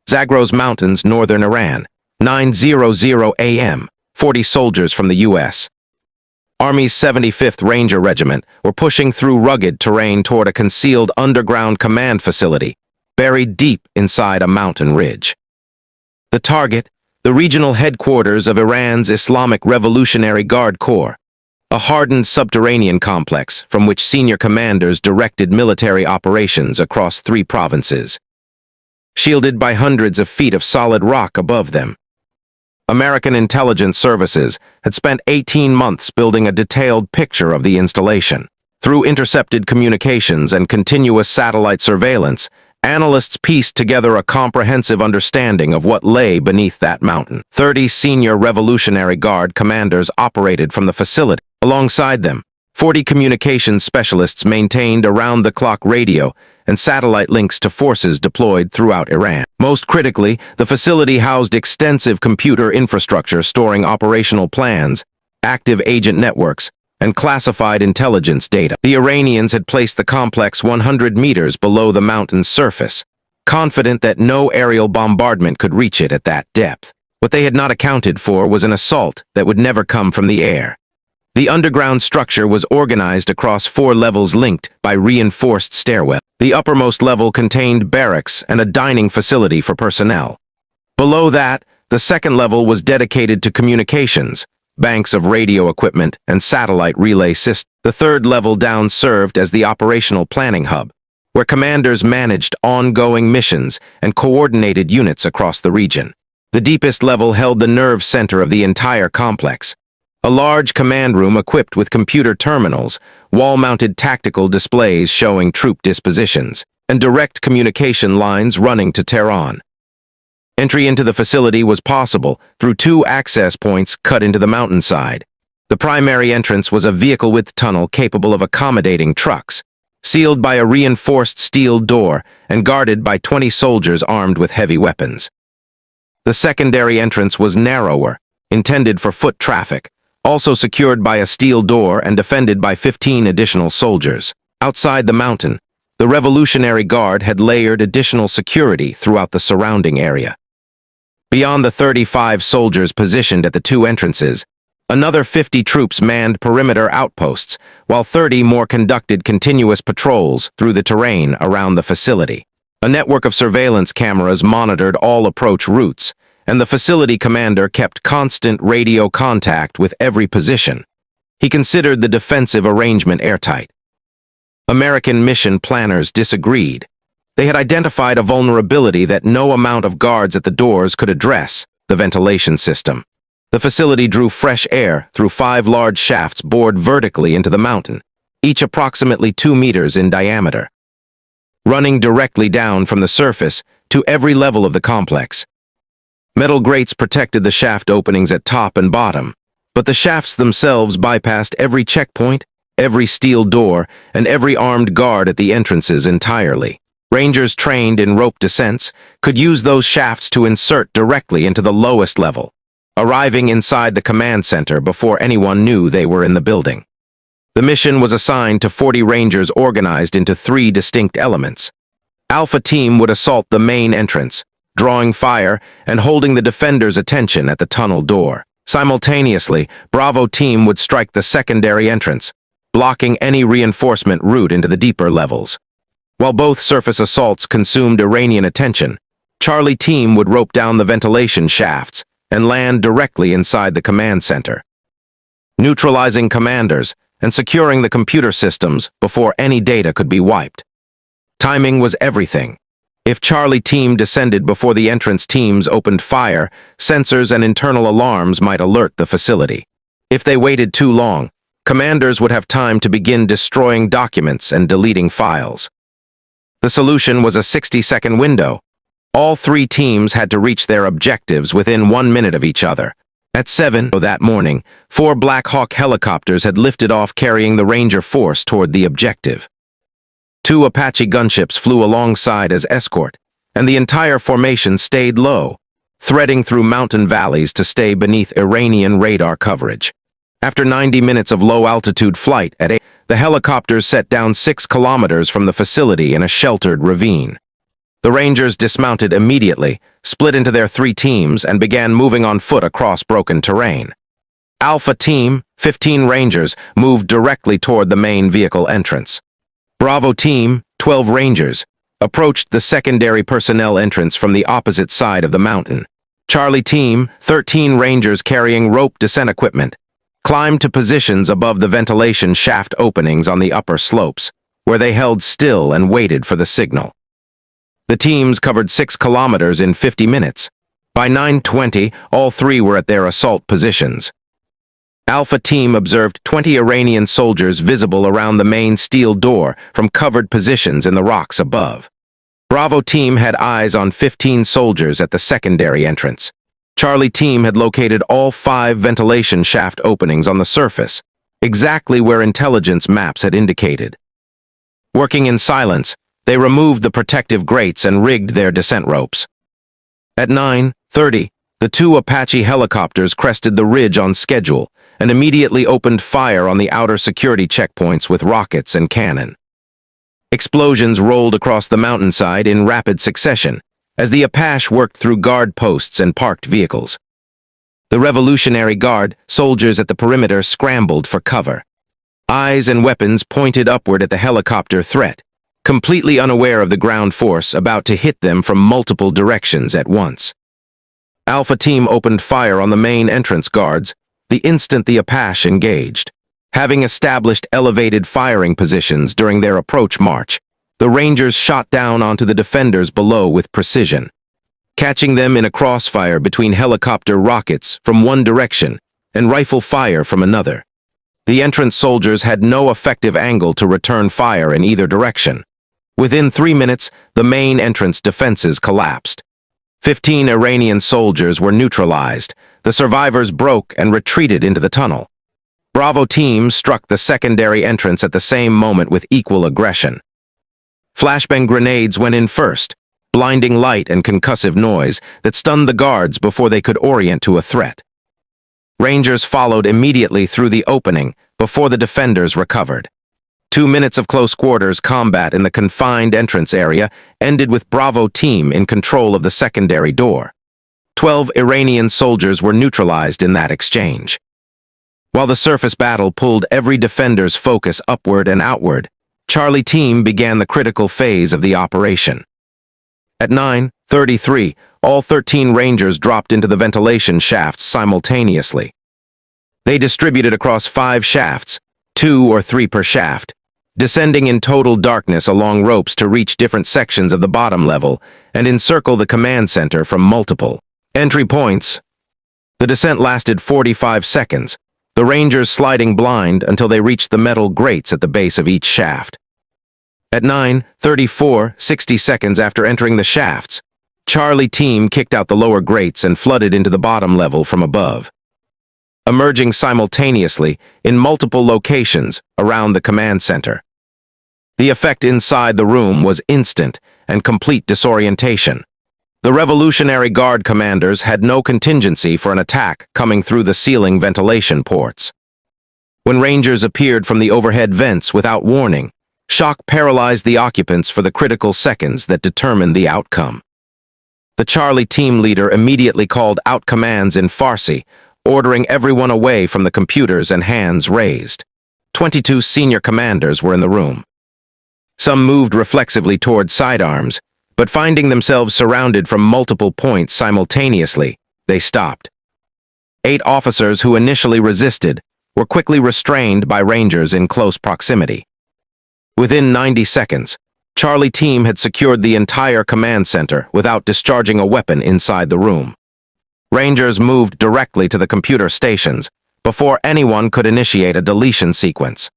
Zagros Mountains, northern Iran. 9:00 a.m. 40 soldiers from the U.S. Army's 75th Ranger Regiment were pushing through rugged terrain toward a concealed underground command facility, buried deep inside a mountain ridge. The target, the regional headquarters of Iran's Islamic Revolutionary Guard Corps, a hardened subterranean complex from which senior commanders directed military operations across 3 provinces. Shielded by hundreds of feet of solid rock above them, American intelligence services had spent 18 months building a detailed picture of the installation. Through intercepted communications and continuous satellite surveillance, analysts pieced together a comprehensive understanding of what lay beneath that mountain. 30 senior Revolutionary Guard commanders operated from the facility. Alongside them, 40 communications specialists maintained around-the-clock radio and satellite links to forces deployed throughout Iran. Most critically, the facility housed extensive computer infrastructure storing operational plans, active agent networks, and classified intelligence data. The Iranians had placed the complex 100 meters below the mountain's surface, confident that no aerial bombardment could reach it at that depth. What they had not accounted for was an assault that would never come from the air. The underground structure was organized across 4 levels linked by reinforced stairwells. The uppermost level contained barracks and a dining facility for personnel. Below that, the second level was dedicated to communications, banks of radio equipment, and satellite relay systems. The third level down served as the operational planning hub, where commanders managed ongoing missions and coordinated units across the region. The deepest level held the nerve center of the entire complex, a large command room equipped with computer terminals, wall-mounted tactical displays showing troop dispositions, and direct communication lines running to Tehran. Entry into the facility was possible through 2 access points cut into the mountainside. The primary entrance was a vehicle-width tunnel capable of accommodating trucks, sealed by a reinforced steel door and guarded by 20 soldiers armed with heavy weapons. The secondary entrance was narrower, intended for foot traffic, also secured by a steel door and defended by 15 additional soldiers. Outside the mountain, the Revolutionary Guard had layered additional security throughout the surrounding area. Beyond the 35 soldiers positioned at the 2 entrances, another 50 troops manned perimeter outposts, while 30 more conducted continuous patrols through the terrain around the facility. A network of surveillance cameras monitored all approach routes, and the facility commander kept constant radio contact with every position. He considered the defensive arrangement airtight. American mission planners disagreed. They had identified a vulnerability that no amount of guards at the doors could address: the ventilation system. The facility drew fresh air through 5 large shafts bored vertically into the mountain, each approximately 2 meters in diameter, running directly down from the surface to every level of the complex. Metal grates protected the shaft openings at top and bottom, but the shafts themselves bypassed every checkpoint, every steel door, and every armed guard at the entrances entirely. Rangers trained in rope descents could use those shafts to insert directly into the lowest level, arriving inside the command center before anyone knew they were in the building. The mission was assigned to 40 Rangers organized into 3 distinct elements. Alpha Team would assault the main entrance, drawing fire and holding the defenders' attention at the tunnel door. Simultaneously, Bravo Team would strike the secondary entrance, blocking any reinforcement route into the deeper levels. While both surface assaults consumed Iranian attention, Charlie Team would rope down the ventilation shafts and land directly inside the command center, neutralizing commanders and securing the computer systems before any data could be wiped. Timing was everything. If Charlie Team descended before the entrance teams opened fire, sensors and internal alarms might alert the facility. If they waited too long, commanders would have time to begin destroying documents and deleting files. The solution was a 60-second window. All 3 teams had to reach their objectives within 1 minute of each other. At 7 that morning, 4 Black Hawk helicopters had lifted off carrying the Ranger force toward the objective. 2 Apache gunships flew alongside as escort, and the entire formation stayed low, threading through mountain valleys to stay beneath Iranian radar coverage. After 90 minutes of low-altitude flight at 8, the helicopters set down 6 kilometers from the facility in a sheltered ravine. The Rangers dismounted immediately, split into their 3 teams, and began moving on foot across broken terrain. Alpha Team, 15 Rangers, moved directly toward the main vehicle entrance. Bravo Team, 12 Rangers, approached the secondary personnel entrance from the opposite side of the mountain. Charlie Team, 13 Rangers carrying rope descent equipment, climbed to positions above the ventilation shaft openings on the upper slopes, where they held still and waited for the signal. The teams covered 6 kilometers in 50 minutes. By 9:20, all 3 were at their assault positions. Alpha Team observed 20 Iranian soldiers visible around the main steel door from covered positions in the rocks above. Bravo Team had eyes on 15 soldiers at the secondary entrance. Charlie Team had located all 5 ventilation shaft openings on the surface, exactly where intelligence maps had indicated. Working in silence, they removed the protective grates and rigged their descent ropes. At 9:30, the 2 Apache helicopters crested the ridge on schedule and immediately opened fire on the outer security checkpoints with rockets and cannon. Explosions rolled across the mountainside in rapid succession as the Apache worked through guard posts and parked vehicles. The Revolutionary Guard soldiers at the perimeter scrambled for cover. Eyes and weapons pointed upward at the helicopter threat, completely unaware of the ground force about to hit them from multiple directions at once. Alpha Team opened fire on the main entrance guards the instant the Apache engaged. Having established elevated firing positions during their approach march, the Rangers shot down onto the defenders below with precision, catching them in a crossfire between helicopter rockets from one direction and rifle fire from another. The entrance soldiers had no effective angle to return fire in either direction. Within 3 minutes, the main entrance defenses collapsed. 15 Iranian soldiers were neutralized. The survivors broke and retreated into the tunnel. Bravo Team struck the secondary entrance at the same moment with equal aggression. Flashbang grenades went in first, blinding light and concussive noise that stunned the guards before they could orient to a threat. Rangers followed immediately through the opening before the defenders recovered. 2 minutes of close quarters combat in the confined entrance area ended with Bravo Team in control of the secondary door. 12 Iranian soldiers were neutralized in that exchange. While the surface battle pulled every defender's focus upward and outward, Charlie Team began the critical phase of the operation. At 9:33, all 13 Rangers dropped into the ventilation shafts simultaneously. They distributed across 5 shafts, 2 or 3 per shaft, descending in total darkness along ropes to reach different sections of the bottom level and encircle the command center from multiple entry points. The descent lasted 45 seconds, the Rangers sliding blind until they reached the metal grates at the base of each shaft. At 9:34, 60 seconds after entering the shafts, Charlie Team kicked out the lower grates and flooded into the bottom level from above, emerging simultaneously in multiple locations around the command center. The effect inside the room was instant and complete disorientation. The Revolutionary Guard commanders had no contingency for an attack coming through the ceiling ventilation ports. When Rangers appeared from the overhead vents without warning, shock paralyzed the occupants for the critical seconds that determined the outcome. The Charlie Team leader immediately called out commands in Farsi, ordering everyone away from the computers and hands raised. 22 senior commanders were in the room. Some moved reflexively toward sidearms, but finding themselves surrounded from multiple points simultaneously, they stopped. 8 officers who initially resisted were quickly restrained by Rangers in close proximity. Within 90 seconds, Charlie Team had secured the entire command center without discharging a weapon inside the room. Rangers moved directly to the computer stations before anyone could initiate a deletion sequence.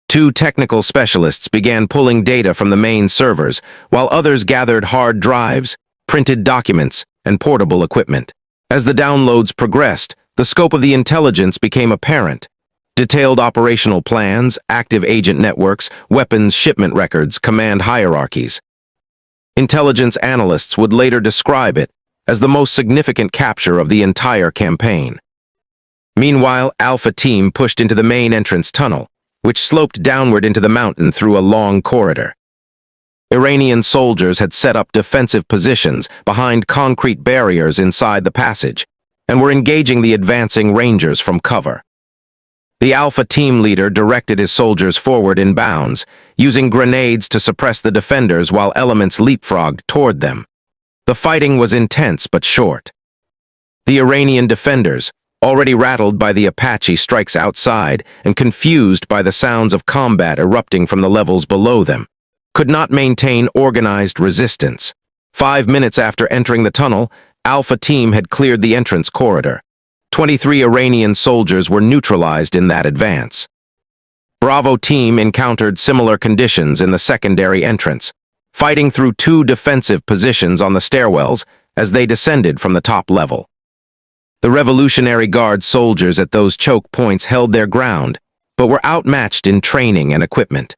2 technical specialists began pulling data from the main servers, while others gathered hard drives, printed documents, and portable equipment. As the downloads progressed, the scope of the intelligence became apparent. Detailed operational plans, active agent networks, weapons shipment records, command hierarchies. Intelligence analysts would later describe it as the most significant capture of the entire campaign. Meanwhile, Alpha Team pushed into the main entrance tunnel, which sloped downward into the mountain through a long corridor. Iranian soldiers had set up defensive positions behind concrete barriers inside the passage and were engaging the advancing Rangers from cover. The Alpha team leader directed his soldiers forward in bounds, using grenades to suppress the defenders while elements leapfrogged toward them. The fighting was intense but short. The Iranian defenders, already rattled by the Apache strikes outside and confused by the sounds of combat erupting from the levels below them, could not maintain organized resistance. 5 minutes after entering the tunnel, Alpha team had cleared the entrance corridor. 23 Iranian soldiers were neutralized in that advance. Bravo team encountered similar conditions in the secondary entrance, fighting through 2 defensive positions on the stairwells as they descended from the top level. The Revolutionary Guard soldiers at those choke points held their ground, but were outmatched in training and equipment.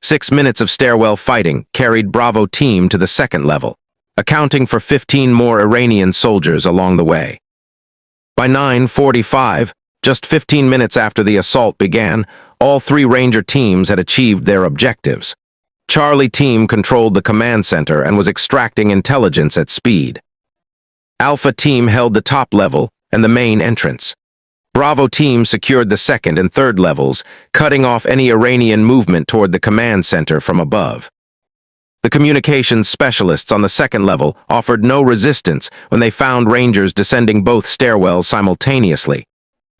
6 minutes of stairwell fighting carried Bravo team to the second level, accounting for 15 more Iranian soldiers along the way. By 9:45, just 15 minutes after the assault began, all 3 Ranger teams had achieved their objectives. Charlie team controlled the command center and was extracting intelligence at speed. Alpha team held the top level and the main entrance. Bravo team secured the second and third levels, cutting off any Iranian movement toward the command center from above. The communications specialists on the second level offered no resistance when they found Rangers descending both stairwells simultaneously.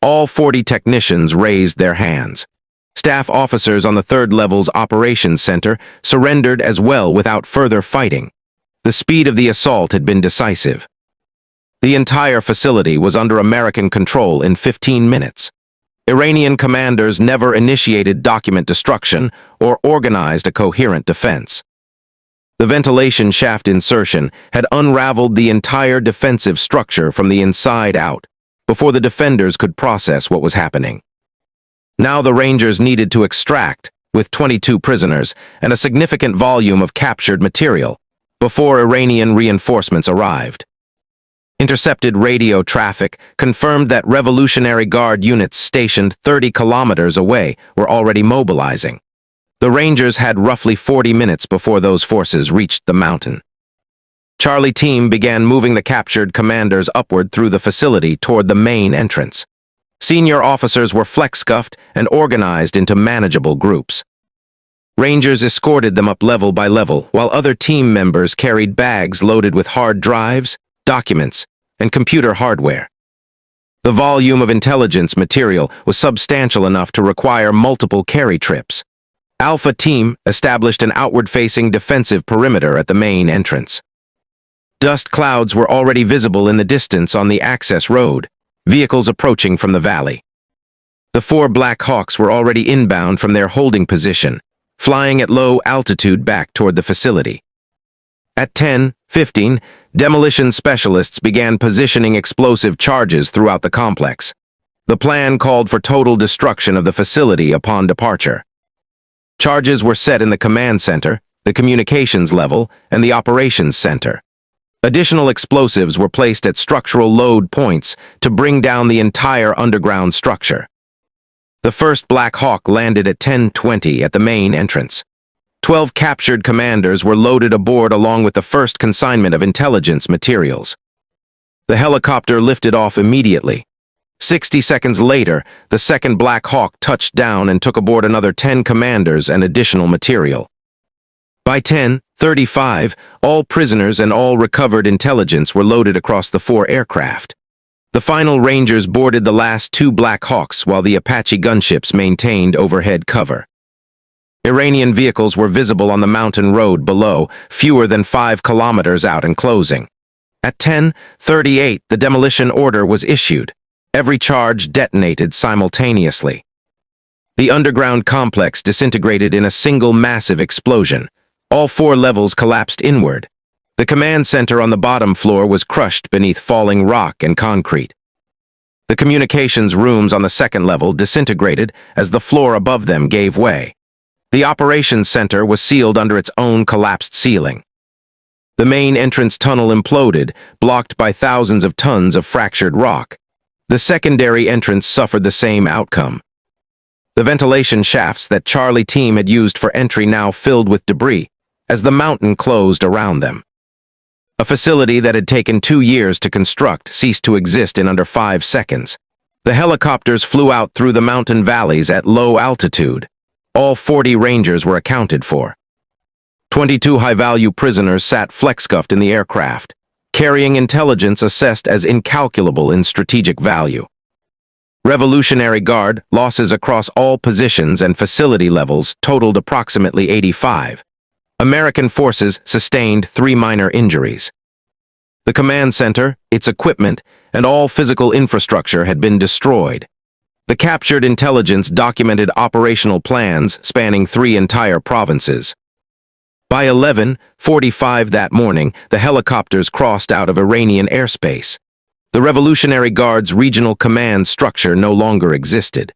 All 40 technicians raised their hands. Staff officers on the third level's operations center surrendered as well without further fighting. The speed of the assault had been decisive. The entire facility was under American control in 15 minutes. Iranian commanders never initiated document destruction or organized a coherent defense. The ventilation shaft insertion had unraveled the entire defensive structure from the inside out before the defenders could process what was happening. Now the Rangers needed to extract, with 22 prisoners and a significant volume of captured material, before Iranian reinforcements arrived. Intercepted radio traffic confirmed that Revolutionary Guard units stationed 30 kilometers away were already mobilizing. The Rangers had roughly 40 minutes before those forces reached the mountain. Charlie team began moving the captured commanders upward through the facility toward the main entrance. Senior officers were flex-cuffed and organized into manageable groups. Rangers escorted them up level by level, while other team members carried bags loaded with hard drives, documents, and computer hardware. The volume of intelligence material was substantial enough to require multiple carry trips. Alpha team established an outward-facing defensive perimeter at the main entrance. Dust clouds were already visible in the distance on the access road, vehicles approaching from the valley. The 4 Black Hawks were already inbound from their holding position, flying at low altitude back toward the facility. At 10:15, demolition specialists began positioning explosive charges throughout the complex. The plan called for total destruction of the facility upon departure. Charges were set in the command center, the communications level, and the operations center. Additional explosives were placed at structural load points to bring down the entire underground structure. The first Black Hawk landed at 10:20 at the main entrance. 12 captured commanders were loaded aboard along with the first consignment of intelligence materials. The helicopter lifted off immediately. 60 seconds later, the second Black Hawk touched down and took aboard another 10 commanders and additional material. By 10:35, all prisoners and all recovered intelligence were loaded across the 4 aircraft. The final Rangers boarded the last 2 Black Hawks while the Apache gunships maintained overhead cover. Iranian vehicles were visible on the mountain road below, fewer than 5 kilometers out and closing. At 10:38, the demolition order was issued. Every charge detonated simultaneously. The underground complex disintegrated in a single massive explosion. All 4 levels collapsed inward. The command center on the bottom floor was crushed beneath falling rock and concrete. The communications rooms on the second level disintegrated as the floor above them gave way. The operations center was sealed under its own collapsed ceiling. The main entrance tunnel imploded, blocked by thousands of tons of fractured rock. The secondary entrance suffered the same outcome. The ventilation shafts that Charlie team had used for entry now filled with debris, as the mountain closed around them. A facility that had taken 2 years to construct ceased to exist in under 5 seconds. The helicopters flew out through the mountain valleys at low altitude. All 40 Rangers were accounted for. 22 high-value prisoners sat flexcuffed in the aircraft, carrying intelligence assessed as incalculable in strategic value. Revolutionary Guard losses across all positions and facility levels totaled approximately 85. American forces sustained 3 minor injuries. The command center, its equipment, and all physical infrastructure had been destroyed. The captured intelligence documented operational plans spanning 3 entire provinces. By 11:45 that morning, the helicopters crossed out of Iranian airspace. The Revolutionary Guard's regional command structure no longer existed.